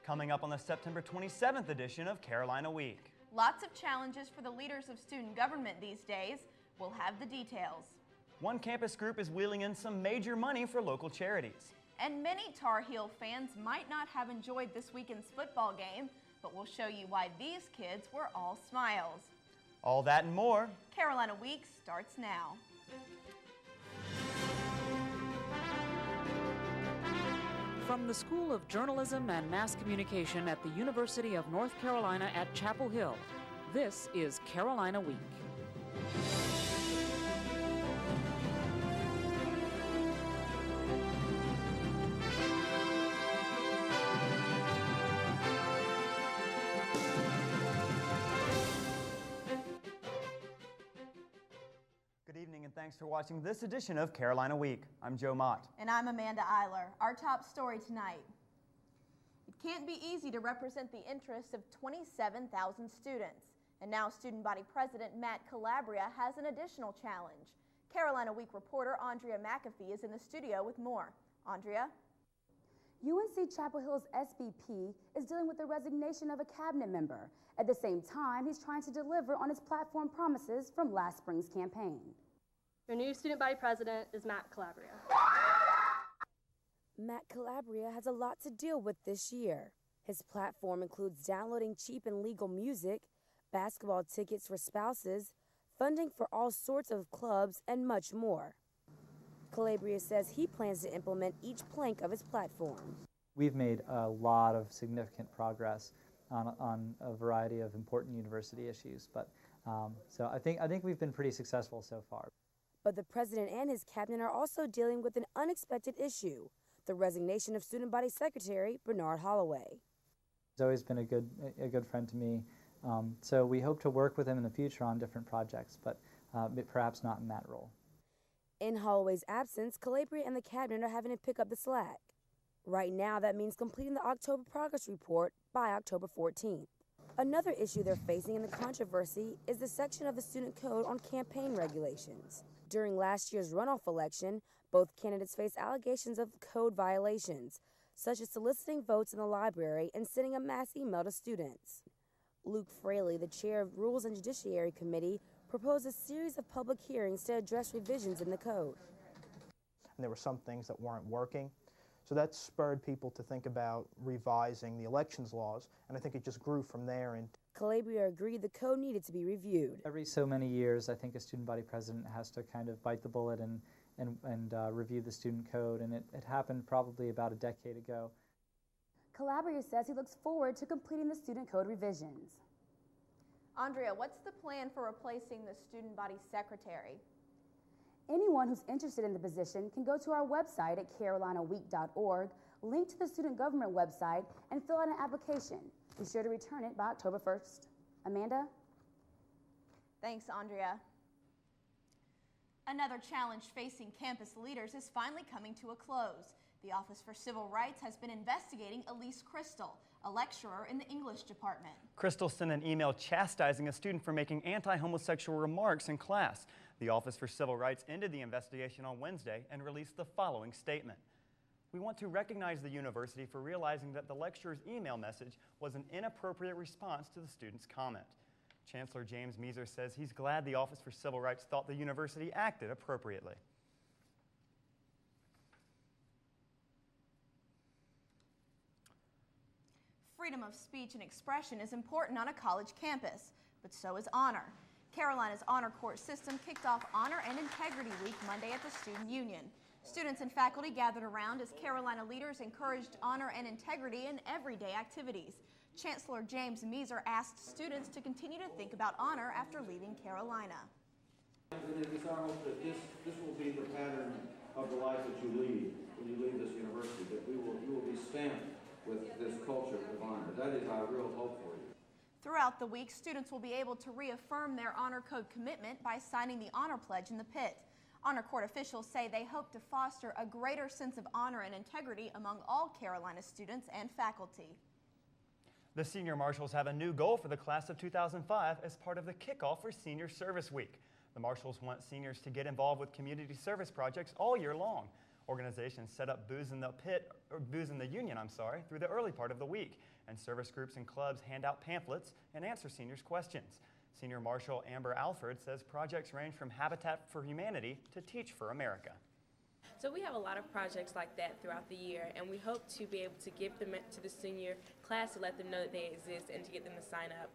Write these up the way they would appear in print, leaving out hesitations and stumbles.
Coming up on the September 27th edition of Carolina Week. Lots of challenges for the leaders of student government these days. We'll have the details. One campus group is wheeling in some major money for local charities. And many Tar Heel fans might not have enjoyed this weekend's football game, but we'll show you why these kids were all smiles. All that and more. Carolina Week starts now. From the School of Journalism and Mass Communication at the University of North Carolina at Chapel Hill, this is Carolina Week. Good evening and thanks for watching this edition of Carolina Week. I'm Joe Mott. And I'm Amanda Eiler. Our top story tonight. It can't be easy to represent the interests of 27,000 students. And now student body president Matt Calabria has an additional challenge. Carolina Week reporter Andrea McAfee is in the studio with more. Andrea? UNC Chapel Hill's SVP is dealing with the resignation of a cabinet member. At the same time, he's trying to deliver on his platform promises from last spring's campaign. Your new student body president is Matt Calabria. Matt Calabria has a lot to deal with this year. His platform includes downloading cheap and legal music, basketball tickets for spouses, funding for all sorts of clubs, and much more. Calabria says he plans to implement each plank of his platform. We've made a lot of significant progress on a variety of important university issues, but so I think we've been pretty successful so far. But the president and his cabinet are also dealing with an unexpected issue, the resignation of student body secretary Bernard Holloway. He's always been a good friend to me, so we hope to work with him in the future on different projects, but perhaps not in that role. In Holloway's absence, Calabria and the cabinet are having to pick up the slack. Right now, that means completing the October progress report by October 14th. Another issue they're facing in the controversy is the section of the student code on campaign regulations. During last year's runoff election, both candidates faced allegations of code violations, such as soliciting votes in the library and sending a mass email to students. Luke Fraley, the chair of Rules and Judiciary Committee, proposed a series of public hearings to address revisions in the code. And there were some things that weren't working. So that spurred people to think about revising the elections laws, and I think it just grew from there. And Calabria agreed the code needed to be reviewed. Every so many years, I think a student body president has to kind of bite the bullet and review the student code, and it happened probably about a decade ago. Calabria says he looks forward to completing the student code revisions. Andrea, what's the plan for replacing the student body secretary? Anyone who's interested in the position can go to our website at carolinaweek.org, link to the student government website, and fill out an application. Be sure to return it by October 1st. Amanda? Thanks, Andrea. Another challenge facing campus leaders is finally coming to a close. The Office for Civil Rights has been investigating Elise Crystal, a lecturer in the English department. Crystal sent an email chastising a student for making anti-homosexual remarks in class. The Office for Civil Rights ended the investigation on Wednesday and released the following statement. We want to recognize the university for realizing that the lecturer's email message was an inappropriate response to the student's comment. Chancellor James Measer says he's glad the Office for Civil Rights thought the university acted appropriately. Freedom of speech and expression is important on a college campus, but so is honor. Carolina's honor court system kicked off Honor and Integrity Week Monday at the Student Union. Students and faculty gathered around as Carolina leaders encouraged honor and integrity in everyday activities. Chancellor James Measer asked students to continue to think about honor after leaving Carolina. It is our hope that this will be the pattern of the life that you lead when you leave this university, that you will be stamped with this culture of honor. That is our real hope for you. Throughout the week, students will be able to reaffirm their Honor Code commitment by signing the Honor Pledge in the pit. Honor Court officials say they hope to foster a greater sense of honor and integrity among all Carolina students and faculty. The senior marshals have a new goal for the class of 2005 as part of the kickoff for Senior Service Week. The marshals want seniors to get involved with community service projects all year long. Organizations set up Booze in the Union, through the early part of the week, and service groups and clubs hand out pamphlets and answer seniors' questions. Senior Marshal Amber Alford says projects range from Habitat for Humanity to Teach for America. So we have a lot of projects like that throughout the year, and we hope to be able to give them to the senior class to let them know that they exist and to get them to sign up.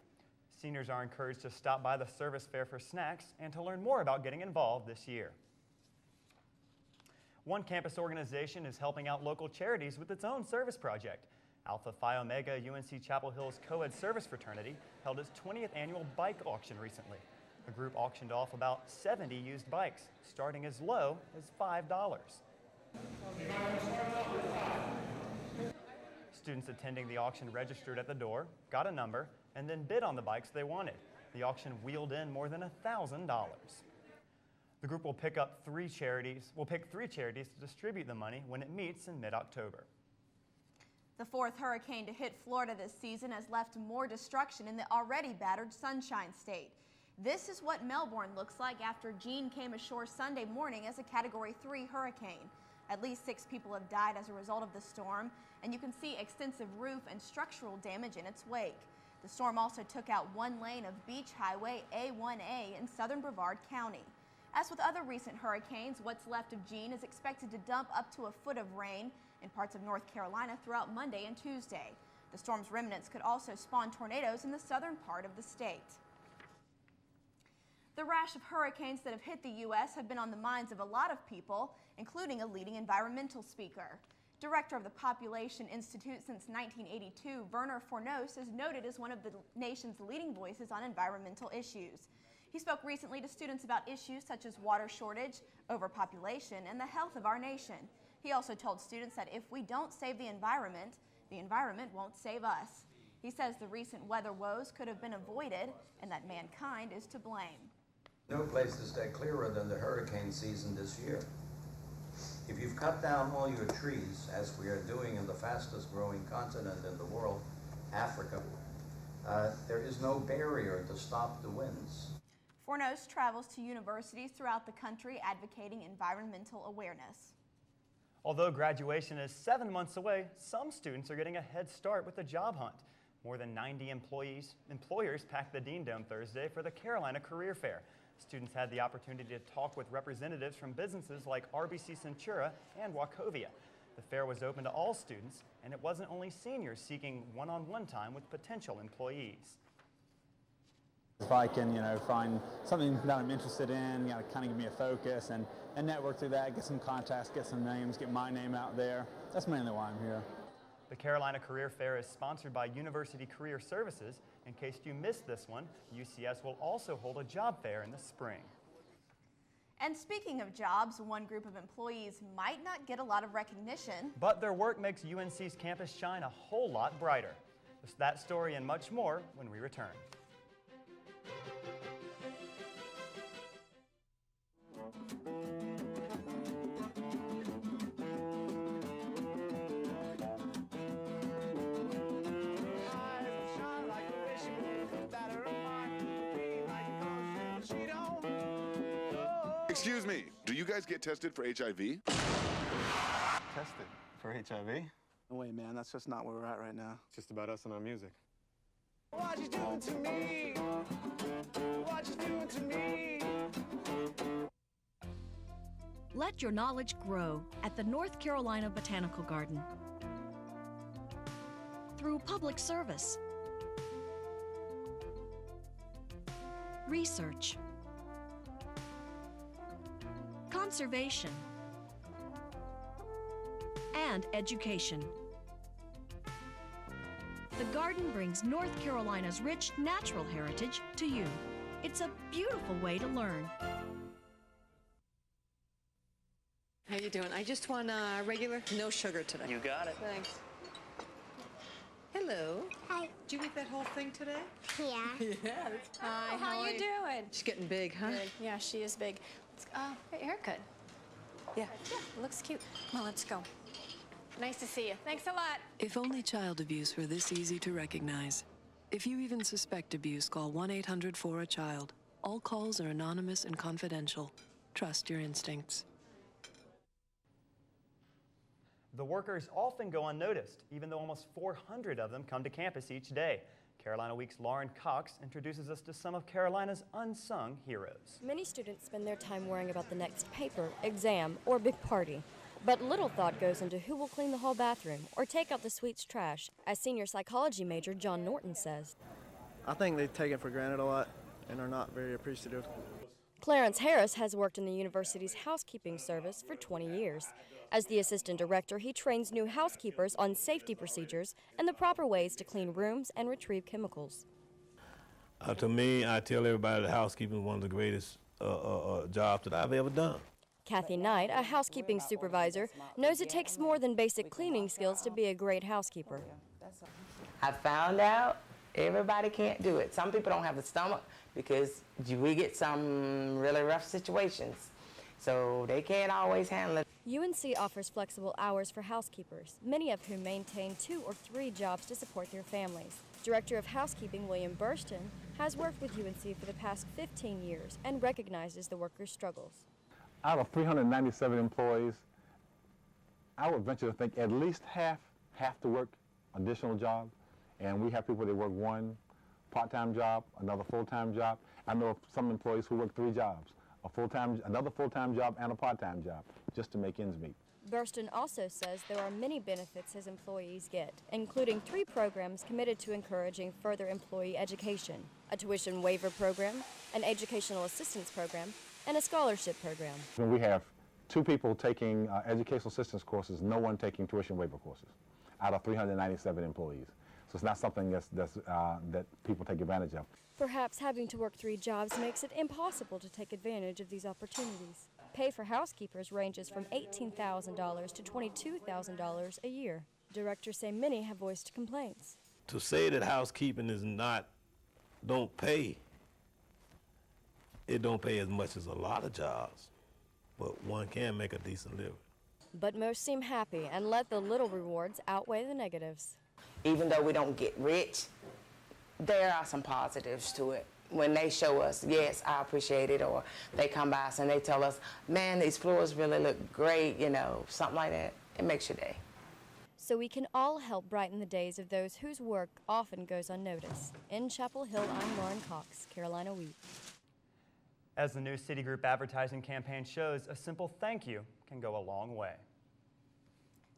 Seniors are encouraged to stop by the service fair for snacks and to learn more about getting involved this year. One campus organization is helping out local charities with its own service project. Alpha Phi Omega UNC Chapel Hill's co-ed service fraternity held its 20th annual bike auction recently. The group auctioned off about 70 used bikes, starting as low as $5. Students attending the auction registered at the door, got a number, and then bid on the bikes they wanted. The auction wheeled in more than $1,000. The group will pick three charities to distribute the money when it meets in mid-October. The fourth hurricane to hit Florida this season has left more destruction in the already battered Sunshine State. This is what Melbourne looks like after Jeanne came ashore Sunday morning as a Category 3 hurricane. At least 6 people have died as a result of the storm, and you can see extensive roof and structural damage in its wake. The storm also took out one lane of Beach Highway A1A in southern Brevard County. As with other recent hurricanes, what's left of Jeanne is expected to dump up to a foot of rain in parts of North Carolina throughout Monday and Tuesday. The storm's remnants could also spawn tornadoes in the southern part of the state. The rash of hurricanes that have hit the U.S. have been on the minds of a lot of people, including a leading environmental speaker. Director of the Population Institute since 1982, Verner Fournier is noted as one of the nation's leading voices on environmental issues. He spoke recently to students about issues such as water shortage, overpopulation, and the health of our nation. He also told students that if we don't save the environment won't save us. He says the recent weather woes could have been avoided and that mankind is to blame. No place to stay clearer than the hurricane season this year. If you've cut down all your trees, as we are doing in the fastest growing continent in the world, Africa, there is no barrier to stop the winds. Fournier travels to universities throughout the country advocating environmental awareness. Although graduation is 7 months away, some students are getting a head start with the job hunt. More than 90 employers packed the Dean Dome Thursday for the Carolina Career Fair. Students had the opportunity to talk with representatives from businesses like RBC Centura and Wachovia. The fair was open to all students, and it wasn't only seniors seeking one-on-one time with potential employees. If I can, find something that I'm interested in, kind of give me a focus and network through that, get some contacts, get some names, get my name out there. That's mainly why I'm here. The Carolina Career Fair is sponsored by University Career Services. In case you missed this one, UCS will also hold a job fair in the spring. And speaking of jobs, one group of employees might not get a lot of recognition, but their work makes UNC's campus shine a whole lot brighter. That story and much more when we return. Excuse me, do you guys get tested for HIV? Tested for HIV? No way, man, that's just not where we're at right now. It's just about us and our music. What you doing to me? What you doing to me? Let your knowledge grow at the North Carolina Botanical Garden. Through public service, research, conservation, and education. The garden brings North Carolina's rich natural heritage to you. It's a beautiful way to learn. How you doing? I just want regular, no sugar today. You got it. Thanks. Hello. Hi. Did you eat that whole thing today? Yeah. Yeah. Hi, how you doing? She's getting big, huh? Good. Yeah, she is big. Great haircut. Yeah. Looks cute. Well, let's go. Nice to see you. Thanks a lot. If only child abuse were this easy to recognize. If you even suspect abuse, call 1-800-4-A-CHILD. All calls are anonymous and confidential. Trust your instincts. The workers often go unnoticed, even though almost 400 of them come to campus each day. Carolina Week's Lauren Cox introduces us to some of Carolina's unsung heroes. Many students spend their time worrying about the next paper, exam, or big party. But little thought goes into who will clean the hall bathroom or take out the suite's trash, as senior psychology major John Norton says. I think they take it for granted a lot and are not very appreciative. Clarence Harris has worked in the university's housekeeping service for 20 years. As the assistant director, he trains new housekeepers on safety procedures and the proper ways to clean rooms and retrieve chemicals. To me, I tell everybody that housekeeping is one of the greatest jobs that I've ever done. Kathy Knight, a housekeeping supervisor, knows it takes more than basic cleaning skills to be a great housekeeper. I found out everybody can't do it. Some people don't have the stomach because we get some really rough situations, so they can't always handle it. UNC offers flexible hours for housekeepers, many of whom maintain 2 or 3 jobs to support their families. Director of Housekeeping William Burston has worked with UNC for the past 15 years and recognizes the workers' struggles. Out of 397 employees, I would venture to think at least half have to work additional jobs, and we have people that work 1 part-time job, another full-time job. I know of some employees who work 3 jobs, another full-time job and a part-time job, just to make ends meet. Burston also says there are many benefits his employees get, including 3 programs committed to encouraging further employee education: a tuition waiver program, an educational assistance program, and a scholarship program. When we have 2 people taking educational assistance courses, no one taking tuition waiver courses out of 397 employees. So it's not something that people take advantage of. Perhaps having to work 3 jobs makes it impossible to take advantage of these opportunities. Pay for housekeepers ranges from $18,000 to $22,000 a year. Directors say many have voiced complaints. To say that housekeeping don't pay, it don't pay as much as a lot of jobs, but one can make a decent living. But most seem happy and let the little rewards outweigh the negatives. Even though we don't get rich, there are some positives to it. When they show us, yes, I appreciate it, or they come by us and they tell us, man, these floors really look great, something like that, it makes your day. So we can all help brighten the days of those whose work often goes unnoticed. In Chapel Hill, I'm Lauren Cox, Carolina Week. As the new Citigroup advertising campaign shows, a simple thank you can go a long way.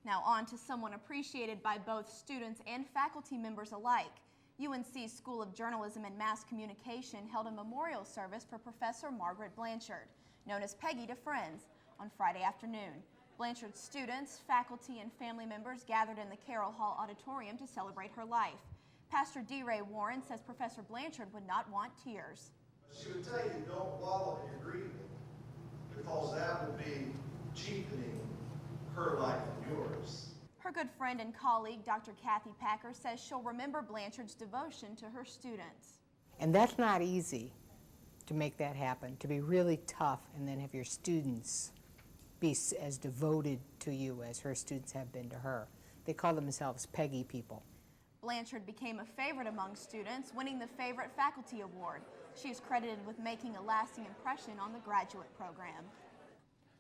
Now on to someone appreciated by both students and faculty members alike. UNC's School of Journalism and Mass Communication held a memorial service for Professor Margaret Blanchard, known as Peggy to Friends, on Friday afternoon. Blanchard's students, faculty, and family members gathered in the Carroll Hall Auditorium to celebrate her life. Pastor D. Ray Warren says Professor Blanchard would not want tears. She would tell you, don't wallow in your grieving, because that would be cheapening her life and yours. Her good friend and colleague, Dr. Kathy Packer, says she'll remember Blanchard's devotion to her students. And that's not easy to make that happen, to be really tough and then have your students be as devoted to you as her students have been to her. They call themselves Peggy people. Blanchard became a favorite among students, winning the Favorite Faculty Award. She is credited with making a lasting impression on the graduate program.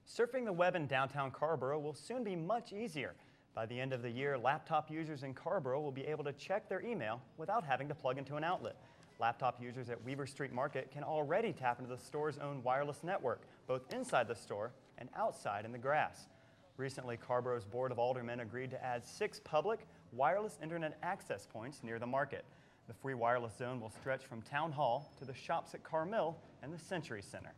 Surfing the web in downtown Carrboro will soon be much easier. By the end of the year, laptop users in Carrboro will be able to check their email without having to plug into an outlet. Laptop users at Weaver Street Market can already tap into the store's own wireless network, both inside the store and outside in the grass. Recently, Carrboro's Board of Aldermen agreed to add 6 public wireless internet access points near the market. The free wireless zone will stretch from Town Hall to the shops at Carmill and the Century Center.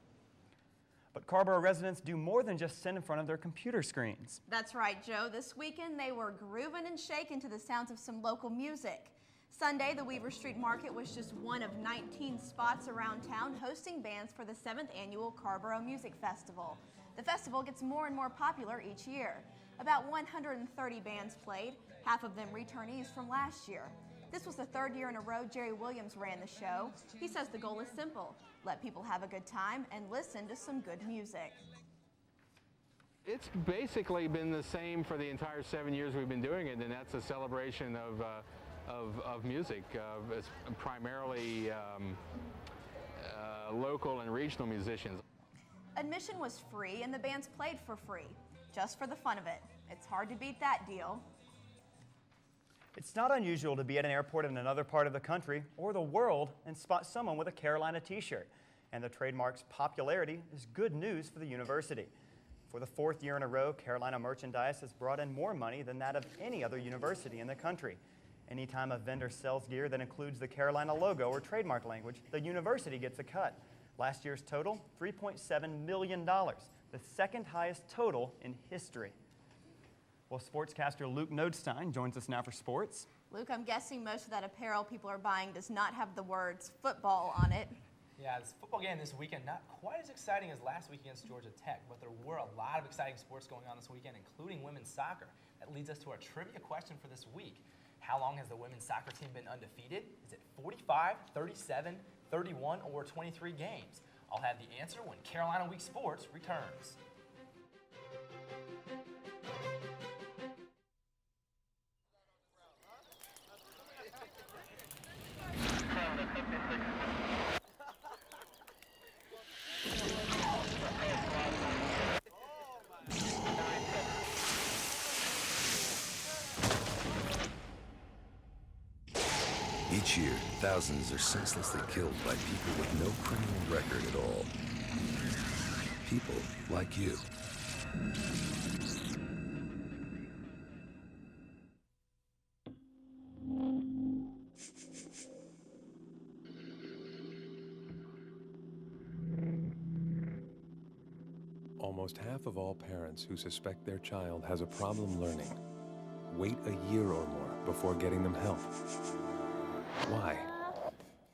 But Carrboro residents do more than just sit in front of their computer screens. That's right, Joe. This weekend they were grooving and shaking to the sounds of some local music. Sunday, the Weaver Street Market was just one of 19 spots around town hosting bands for the 7th annual Carrboro Music Festival. The festival gets more and more popular each year. About 130 bands played, half of them returnees from last year. This was the 3rd year in a row Jerry Williams ran the show. He says the goal is simple: let people have a good time and listen to some good music. It's basically been the same for the entire 7 years we've been doing it, and that's a celebration of music. It's primarily local and regional musicians. Admission was free and the bands played for free, just for the fun of it. It's hard to beat that deal. It's not unusual to be at an airport in another part of the country or the world and spot someone with a Carolina t-shirt. And the trademark's popularity is good news for the university. For the 4th year in a row, Carolina merchandise has brought in more money than that of any other university in the country. Anytime a vendor sells gear that includes the Carolina logo or trademark language, the university gets a cut. Last year's total, $3.7 million, the second highest total in history. Well, sportscaster Luke Nodstein joins us now for sports. Luke, I'm guessing most of that apparel people are buying does not have the words football on it. Yeah, this football game this weekend, not quite as exciting as last week against Georgia Tech, but there were a lot of exciting sports going on this weekend, including women's soccer. That leads us to our trivia question for this week. How long has the women's soccer team been undefeated? Is it 45, 37, 31, or 23 games? I'll have the answer when Carolina Week Sports returns. Each year, thousands are senselessly killed by people with no criminal record at all. People like you. Almost half of all parents who suspect their child has a problem learning wait a year or more before getting them help. Why?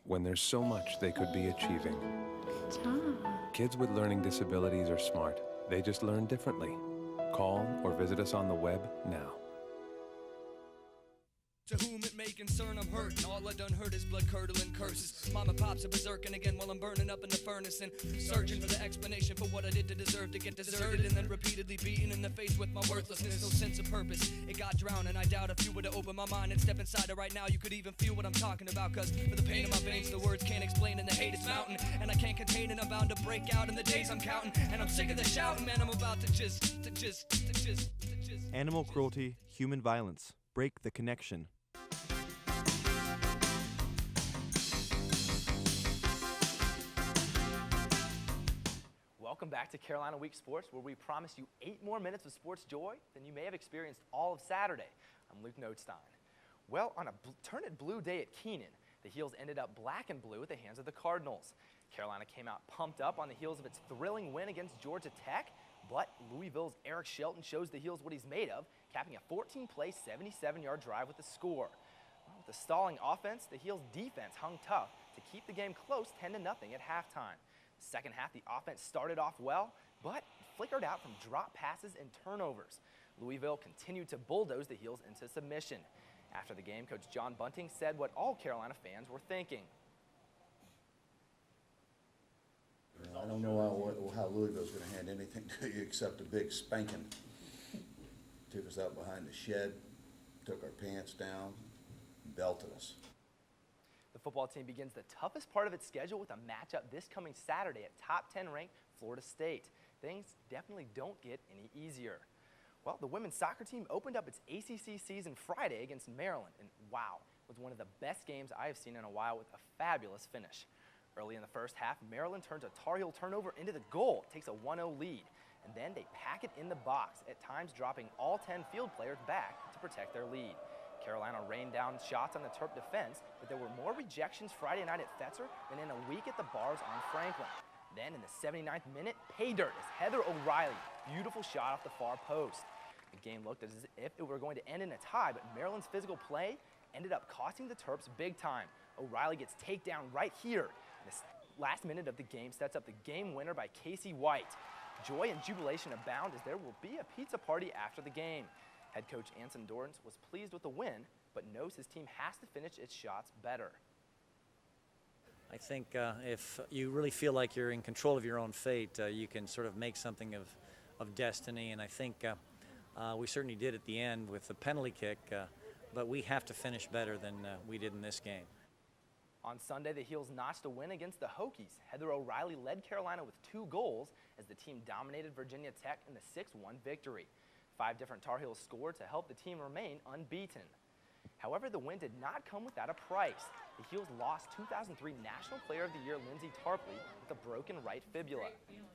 When there's so much they could be achieving. Kids with learning disabilities are smart. They just learn differently. Call or visit us on the web now. To whom it may concern, I'm hurting. All I done heard is blood-curdling curses. Mama pops are berserking again while I'm burning up in the furnace and searching for the explanation for what I did to deserve to get deserted and then repeatedly beaten in the face with my worthlessness. No sense of purpose. It got drowned, and I doubt if you were to open my mind and step inside it right now, you could even feel what I'm talking about. Cause for the pain in my veins, the words can't explain, and the hate is mounting, and I can't contain it. I'm bound to break out in the days I'm counting, and I'm sick of the shouting, man. I'm about to just. Animal cruelty, human violence. Break the connection. Welcome back to Carolina Week Sports, where we promise you 8 more minutes of sports joy than you may have experienced all of Saturday. I'm Luke Nodstein. Well, on a turn it blue day at Keenan, the Heels ended up black and blue at the hands of the Cardinals. Carolina came out pumped up on the heels of its thrilling win against Georgia Tech, but Louisville's Eric Shelton shows the Heels what he's made of, capping a 14-play, 77-yard drive with the score. Well, with the stalling offense, the Heels' defense hung tough to keep the game close 10-0 at halftime. Second half, the offense started off well, but flickered out from drop passes and turnovers. Louisville continued to bulldoze the Heels into submission. After the game, Coach John Bunting said what all Carolina fans were thinking. I don't know how Louisville's going to hand anything to you except a big spanking. Took us out behind the shed, took our pants down, belted us. The football team begins the toughest part of its schedule with a matchup this coming Saturday at top 10 ranked Florida State. Things definitely don't get any easier. Well, the women's soccer team opened up its ACC season Friday against Maryland, and wow, it was one of the best games I have seen in a while with a fabulous finish. Early in the first half, Maryland turns a Tar Heel turnover into the goal, takes a 1-0 lead, and then they pack it in the box, at times dropping all 10 field players back to protect their lead. Carolina rained down shots on the Terp defense, but there were more rejections Friday night at Fetzer than in a week at the bars on Franklin. Then in the 79th minute, pay dirt as Heather O'Reilly, beautiful shot off the far post. The game looked as if it were going to end in a tie, but Maryland's physical play ended up costing the Terps big time. O'Reilly gets takedown right here. And the last minute of the game sets up the game winner by Casey White. Joy and jubilation abound as there will be a pizza party after the game. Head coach Anson Dorrance was pleased with the win, but knows his team has to finish its shots better. I think if you really feel like you're in control of your own fate, you can sort of make something of destiny, and I think we certainly did at the end with the penalty kick, but we have to finish better than we did in this game. On Sunday, the Heels notched a win against the Hokies. Heather O'Reilly led Carolina with 2 goals as the team dominated Virginia Tech in the 6-1 victory. 5 different Tar Heels scored to help the team remain unbeaten. However, the win did not come without a price. The Heels lost 2003 National Player of the Year Lindsay Tarpley with a broken right fibula.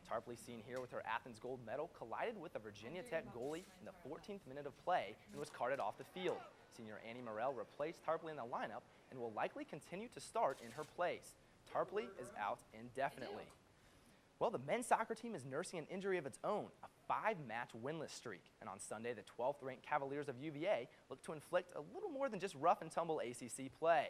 Tarpley, seen here with her Athens gold medal, collided with a Virginia Tech goalie in the 14th minute of play and was carted off the field. Senior Annie Morrell replaced Tarpley in the lineup and will likely continue to start in her place. Tarpley is out indefinitely. Well, the men's soccer team is nursing an injury of its own, a 5-match winless streak. And on Sunday, the 12th-ranked Cavaliers of UVA looked to inflict a little more than just rough-and-tumble ACC play.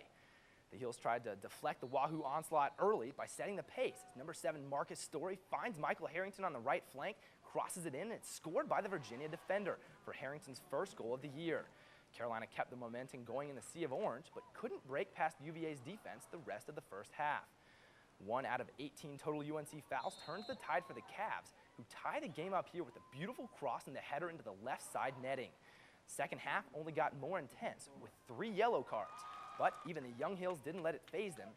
The Heels tried to deflect the Wahoo onslaught early by setting the pace. Number 7 Marcus Story finds Michael Harrington on the right flank, crosses it in, and it's scored by the Virginia defender for Harrington's first goal of the year. Carolina kept the momentum going in the Sea of Orange, but couldn't break past UVA's defense the rest of the first half. 1 out of 18 total UNC fouls turned the tide for the Cavs, who tied the game up here with a beautiful cross and the header into the left side netting. Second half only got more intense with 3 yellow cards, but even the young Heels didn't let it faze them.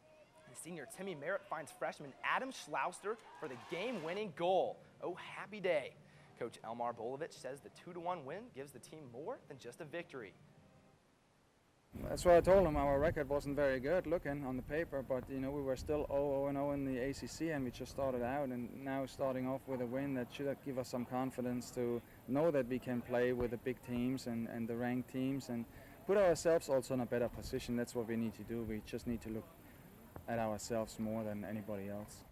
The senior Timmy Merritt finds freshman Adam Schlauster for the game-winning goal. Oh, happy day. Coach Elmar Bolovich says the 2-1 win gives the team more than just a victory. That's what I told him. Our record wasn't very good looking on the paper, but we were still 0-0 in the ACC, and we just started out, and now starting off with a win that should give us some confidence to know that we can play with the big teams and the ranked teams and put ourselves also in a better position. That's what we need to do. We just need to look at ourselves more than anybody else.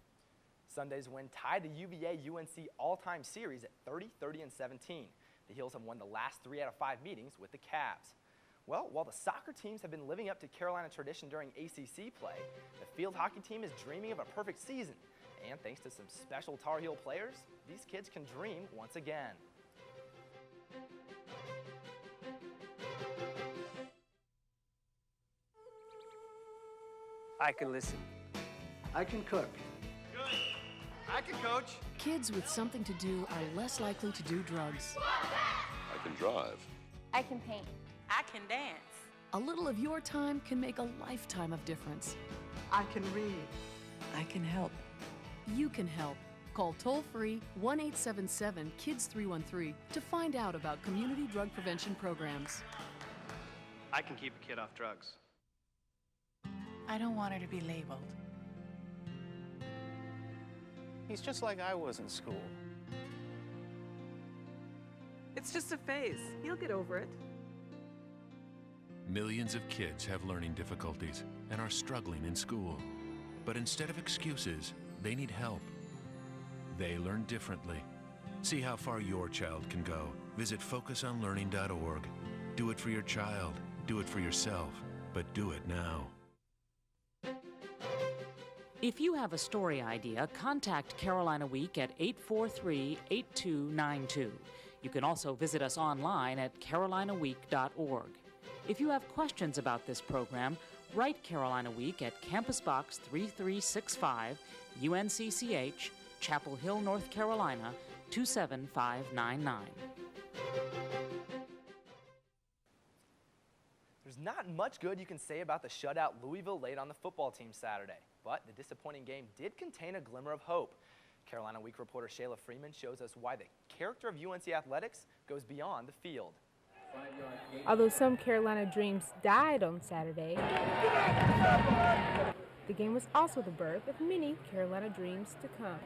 Sunday's win tied the UVA-UNC all-time series at 30-30 and 17. The Heels have won the last 3 out of 5 meetings with the Cavs. Well, while the soccer teams have been living up to Carolina tradition during ACC play, the field hockey team is dreaming of a perfect season. And thanks to some special Tar Heel players, these kids can dream once again. I can listen. I can cook. Good. I can coach. Kids with something to do are less likely to do drugs. I can drive. I can paint. I can dance. A little of your time can make a lifetime of difference. I can read. I can help. You can help. Call toll-free 1-877-KIDS-313 to find out about community drug prevention programs. I can keep a kid off drugs. I don't want her to be labeled. He's just like I was in school. It's just a phase. He'll get over it. Millions of kids have learning difficulties and are struggling in school. But instead of excuses, they need help. They learn differently. See how far your child can go. Visit FocusOnLearning.org. Do it for your child. Do it for yourself. But do it now. If you have a story idea, contact Carolina Week at 843-8292. You can also visit us online at carolinaweek.org. If you have questions about this program, write Carolina Week at Campus Box 3365, UNCCH, Chapel Hill, North Carolina, 27599. There's not much good you can say about the shutout Louisville laid on the football team Saturday, but the disappointing game did contain a glimmer of hope. Carolina Week reporter Shayla Freeman shows us why the character of UNC athletics goes beyond the field. Although some Carolina dreams died on Saturday, the game was also the birth of many Carolina dreams to come.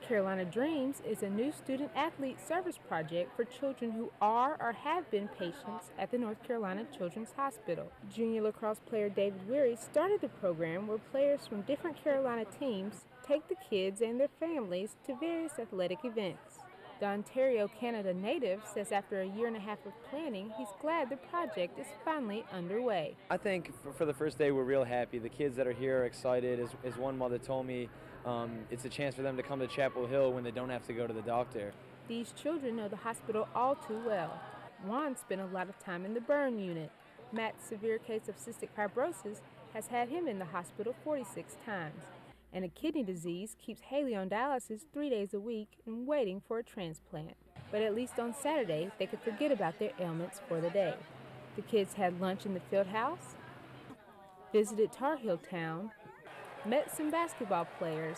Carolina Dreams is a new student-athlete service project for children who are or have been patients at the North Carolina Children's Hospital. Junior lacrosse player David Weary started the program where players from different Carolina teams take the kids and their families to various athletic events. The Ontario, Canada native says after a year and a half of planning, he's glad the project is finally underway. I think for the first day we're real happy. The kids that are here are excited. As one mother told me, it's a chance for them to come to Chapel Hill when they don't have to go to the doctor. These children know the hospital all too well. Juan spent a lot of time in the burn unit. Matt's severe case of cystic fibrosis has had him in the hospital 46 times. And a kidney disease keeps Haley on dialysis 3 days a week and waiting for a transplant. But at least on Saturday, they could forget about their ailments for the day. The kids had lunch in the field house, visited Tar Heel Town, met some basketball players,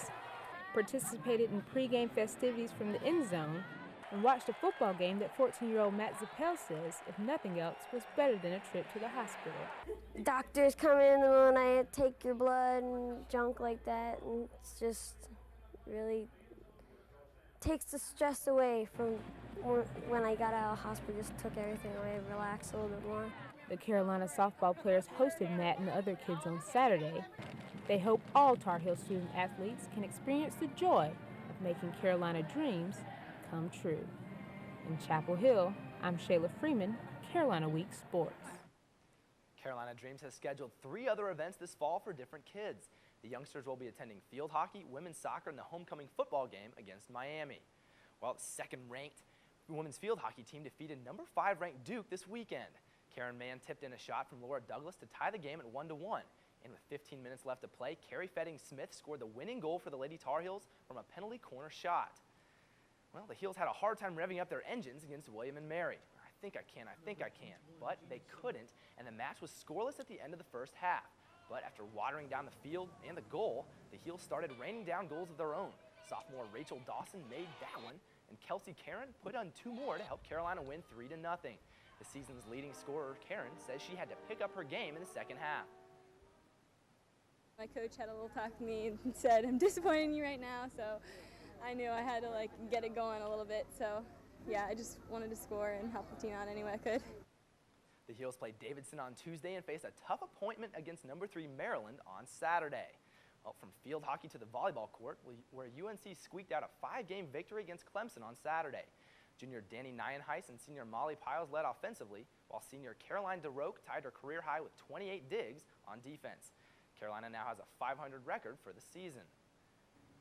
participated in pregame festivities from the end zone, and watched a football game that 14-year-old Matt Zappel says, if nothing else, was better than a trip to the hospital. Doctors come in the middle of the night, take your blood and junk like that, and it's just really takes the stress away from when I got out of the hospital, just took everything away, relaxed a little bit more. The Carolina softball players hosted Matt and the other kids on Saturday. They hope all Tar Heel student athletes can experience the joy of making Carolina dreams come true. In Chapel Hill, I'm Shayla Freeman, Carolina Week Sports. Carolina Dreams has scheduled 3 other events this fall for different kids. The youngsters will be attending field hockey, women's soccer, and the homecoming football game against Miami. Well, the second-ranked women's field hockey team defeated number 5 ranked Duke this weekend. Karen Mann tipped in a shot from Laura Douglas to tie the game at 1-1. And with 15 minutes left to play, Carrie Fetting-Smith scored the winning goal for the Lady Tar Heels from a penalty corner shot. Well, the Heels had a hard time revving up their engines against William and Mary. I think I can, but they couldn't, and the match was scoreless at the end of the first half. But after watering down the field and the goal, the Heels started raining down goals of their own. Sophomore Rachel Dawson made that one, and Kelsey Karen put on 2 more to help Carolina win 3-0. The season's leading scorer, Karen, says she had to pick up her game in the second half. My coach had a little talk to me and said, I'm disappointed in you right now, so I knew I had to get it going a little bit. So yeah, I just wanted to score and help the team out any way I could. The Heels played Davidson on Tuesday and faced a tough appointment against number 3 Maryland on Saturday. Well, from field hockey to the volleyball court, where UNC squeaked out a 5-game victory against Clemson on Saturday. Junior Danny Nienhuis and senior Molly Piles led offensively, while senior Caroline DeRoque tied her career high with 28 digs on defense. Carolina now has a 500 record for the season.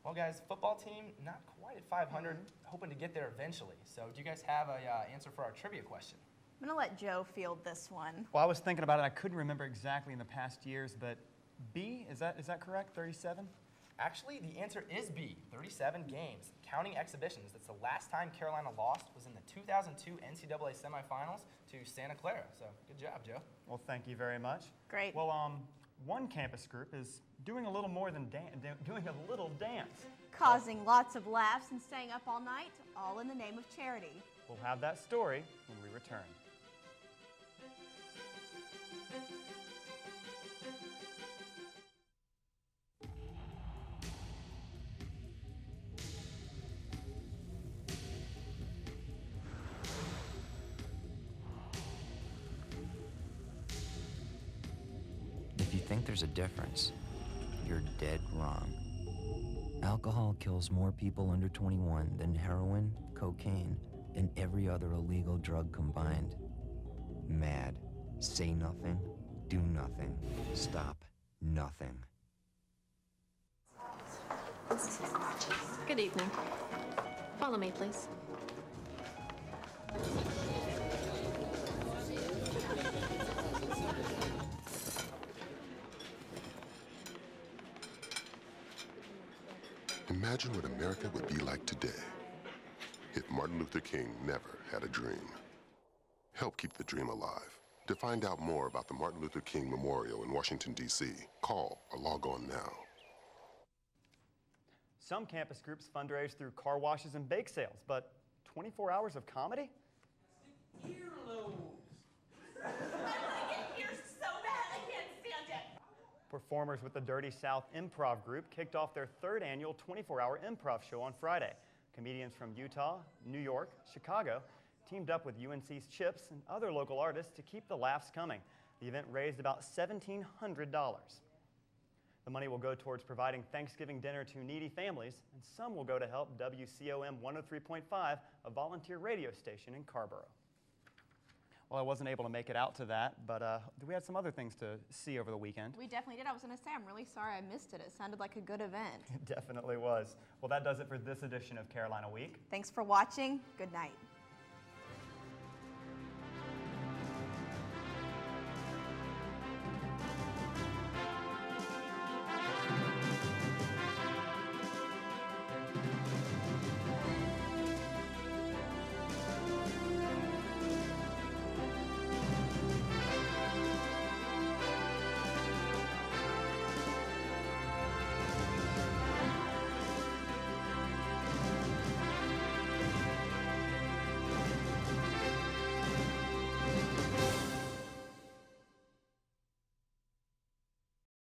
Well, guys, football team not quite at 500, hoping to get there eventually. So do you guys have an answer for our trivia question? I'm going to let Joe field this one. Well, I was thinking about it. I couldn't remember exactly in the past years, but B, is that correct, 37? Actually, the answer is B, 37 games. Counting exhibitions, that's the last time Carolina lost was in the 2002 NCAA semifinals to Santa Clara. So good job, Joe. Well, thank you very much. Great. Well, one campus group is doing a little more than doing a little dance. Causing lots of laughs and staying up all night, all in the name of charity. We'll have that story when we return. If you think there's a difference, you're dead wrong. Alcohol kills more people under 21 than heroin, cocaine, and every other illegal drug combined. MAD. Say nothing, do nothing, stop nothing. Good evening. Follow me, please. Imagine what America would be like today if Martin Luther King never had a dream. Help keep the dream alive. To find out more about the Martin Luther King Memorial in Washington, D.C., call or log on now. Some campus groups fundraise through car washes and bake sales, but 24 hours of comedy? Performers with the Dirty South Improv Group kicked off their 3rd annual 24-hour improv show on Friday. Comedians from Utah, New York, Chicago teamed up with UNC's Chips and other local artists to keep the laughs coming. The event raised about $1,700. The money will go towards providing Thanksgiving dinner to needy families, and some will go to help WCOM 103.5, a volunteer radio station in Carborough. Well, I wasn't able to make it out to that, but we had some other things to see over the weekend. We definitely did. I was going to say, I'm really sorry I missed it. It sounded like a good event. It definitely was. Well, that does it for this edition of Carolina Week. Thanks for watching. Good night.